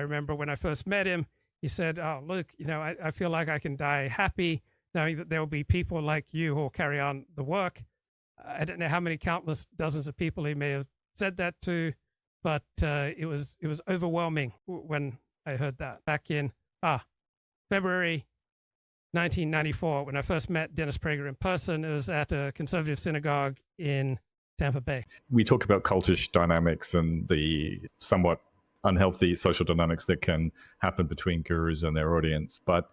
I remember when I first met him, he said, "Oh, Luke, I feel like I can die happy knowing that there will be people like you who will carry on the work." I don't know how many countless dozens of people he may have said that to, but it was overwhelming when I heard that back in February 1994 when I first met Dennis Prager in person. It was at a conservative synagogue in Tampa Bay. We talk about cultish dynamics and the somewhat unhealthy social dynamics that can happen between gurus and their audience, but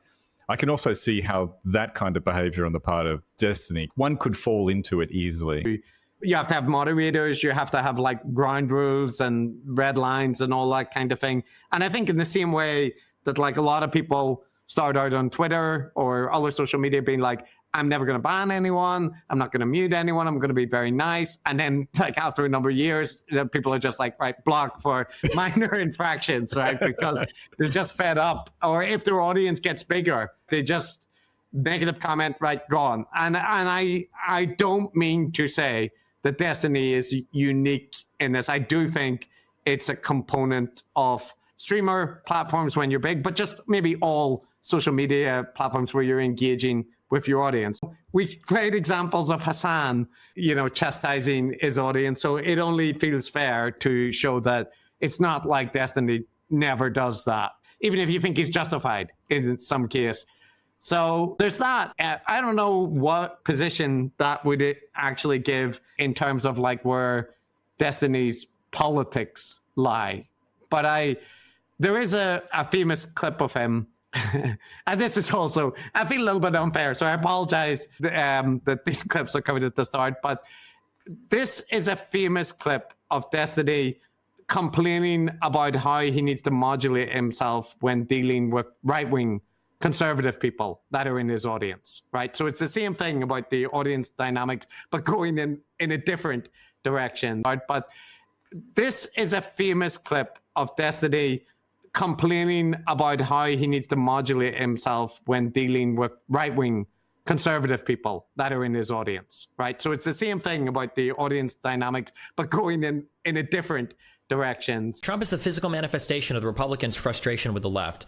I can also see how that kind of behavior on the part of Destiny, one could fall into it easily. You have to have moderators, you have to have like ground rules and red lines and all that kind of thing. And I think in the same way that like a lot of people start out on Twitter or other social media being like, I'm never going to ban anyone, I'm not going to mute anyone, I'm going to be very nice. And then like after a number of years, people are just like, right, block for minor infractions, right? Because they're just fed up. Or if their audience gets bigger, they just negative comment, right, gone. And I don't mean to say that Destiny is unique in this. I do think it's a component of streamer platforms when you're big, but just maybe all social media platforms where you're engaging with your audience. We've great examples of Hassan, chastising his audience. So it only feels fair to show that it's not like Destiny never does that, even if you think he's justified in some case. So there's that. I don't know what position that would actually give in terms of like where Destiny's politics lie. But there is a famous clip of him. And this is also, I feel a little bit unfair, so I apologize that these clips are coming at the start, but this is a famous clip of Destiny complaining about how he needs to modulate himself when dealing with right-wing conservative people that are in his audience, right? So it's the same thing about the audience dynamics, but going in a different direction, right? But this is a famous clip of Destiny complaining about how he needs to modulate himself when dealing with right-wing conservative people that are in his audience, right? So it's the same thing about the audience dynamics, but going in a different direction. Trump is the physical manifestation of the Republicans' frustration with the left.